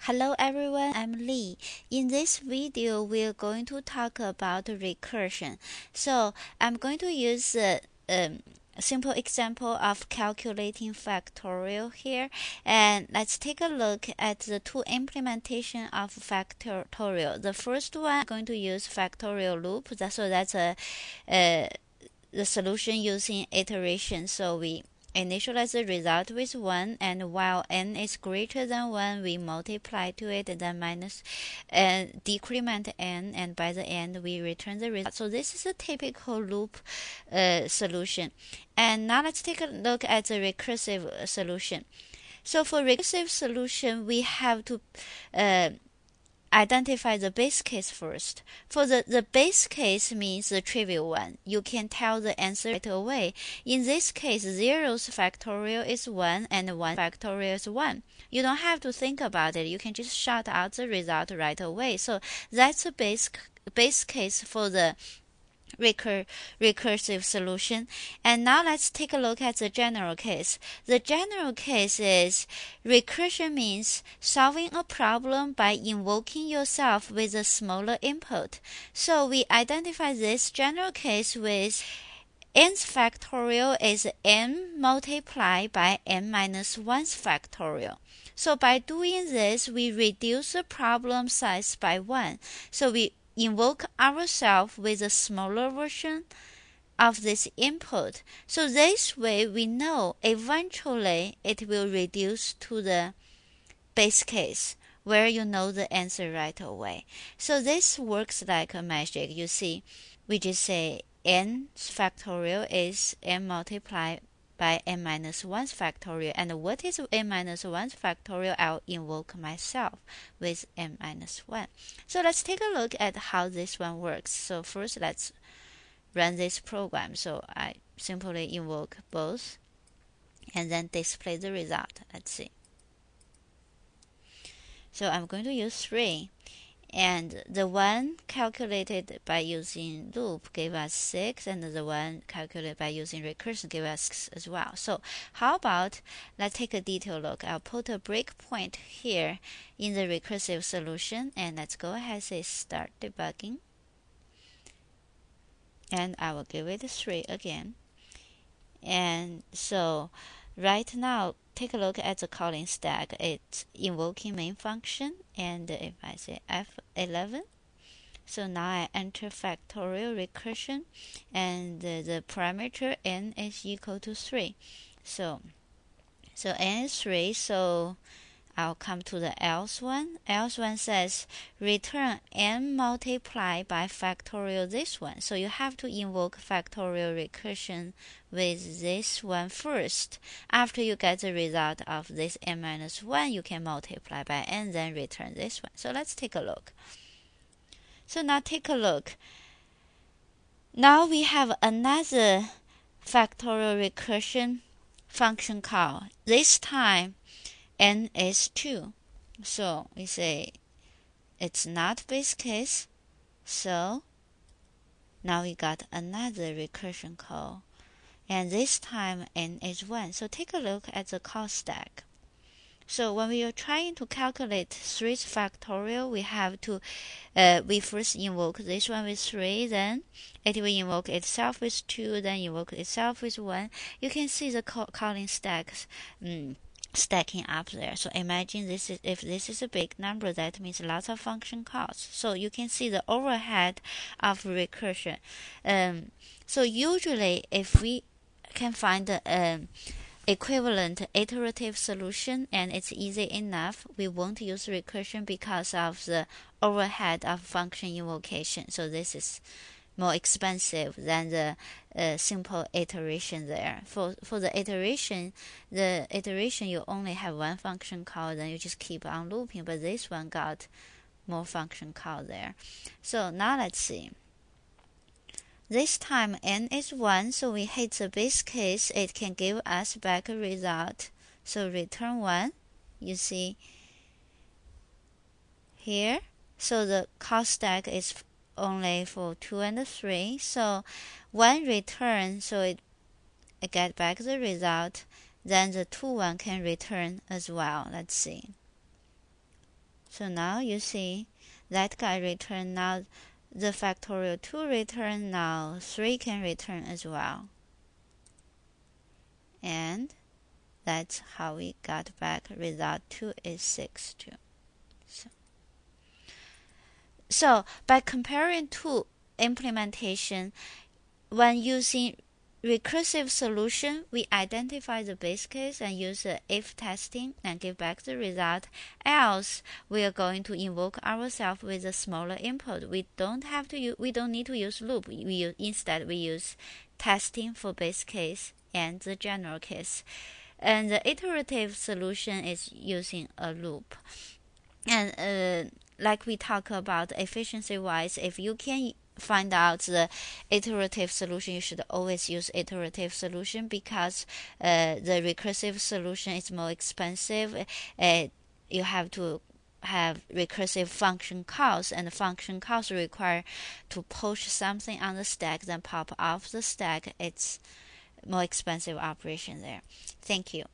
Hello everyone, I'm Lee. In this video, we're going to talk about recursion. So I'm going to use a simple example of calculating factorial here. And let's take a look at the two implementation of factorial. The first one, I'm going to use factorial loop. That's the solution using iteration. So we initialize the result with 1, and while n is greater than 1, we multiply to it, and then minus and decrement n, and by the end we return the result. So this is a typical loop solution. And now let's take a look at the recursive solution. So for recursive solution, we have to identify the base case first. For the base case means the trivial one. You can tell the answer right away. In this case, 0's factorial is 1 and 1 factorial is 1. You don't have to think about it. You can just shout out the result right away. So that's a base case for the recursive solution. And now let's take a look at the general case. The general case is recursion means solving a problem by invoking yourself with a smaller input. So we identify this general case with n's factorial is n multiplied by n minus 1's factorial. So by doing this, we reduce the problem size by 1. So we invoke ourselves with a smaller version of this input. So this way we know eventually it will reduce to the base case where you know the answer right away. So this works like a magic. You see, we just say n's factorial is n multiplied by n minus 1's factorial. And what is n minus 1's factorial? I'll invoke myself with n minus 1. So let's take a look at how this one works. So first, let's run this program. So I simply invoke both and then display the result. Let's see. So I'm going to use 3. And the one calculated by using loop gave us 6, and the one calculated by using recursion gave us 6 as well. So how about let's take a detailed look. I'll put a breakpoint here in the recursive solution, and let's go ahead and say start debugging. And I will give it 3 again. And so right now, take a look at the calling stack. It's invoking main function, and if I say F11, so now I enter factorial recursion, and the parameter n is equal to 3. So n is 3, so I'll come to the else one. Else one says return n multiplied by factorial this one. So you have to invoke factorial recursion with this one first. After you get the result of this n minus 1, you can multiply by n, then return this one. So let's take a look. So now take a look. Now we have another factorial recursion function call. This time n is 2. So we say it's not base case. So now we got another recursion call. And this time n is 1. So take a look at the call stack. So when we are trying to calculate 3's factorial, we have to, we first invoke this one with 3, then it will invoke itself with 2, then invoke itself with 1. You can see the calling stacks stacking up there. So imagine if this is a big number, that means lots of function calls. So you can see the overhead of recursion. So usually if we can find the equivalent iterative solution and it's easy enough, we won't use recursion because of the overhead of function invocation. So this is more expensive than the simple iteration there. For the iteration you only have one function call, then you just keep on looping, but this one got more function call there. So now let's see. This time n is 1, so we hit the base case. It can give us back a result. So return 1, you see here. So the call stack is only for 2 and 3. So 1 return, so it get back the result. Then the 2 one can return as well. Let's see. So now you see that guy return. Now the factorial 2 return. Now 3 can return as well. And that's how we got back result 2 is 6 too. So by comparing two implementation, when using recursive solution, we identify the base case and use the if testing and give back the result. Else, we are going to invoke ourselves with a smaller input. We don't need to use loop. Instead we use testing for base case and the general case. And the iterative solution is using a loop. And like we talk about efficiency-wise, if you can find out the iterative solution, you should always use iterative solution because the recursive solution is more expensive. You have to have recursive function calls, and the function calls require to push something on the stack, then pop off the stack. It's more expensive operation there. Thank you.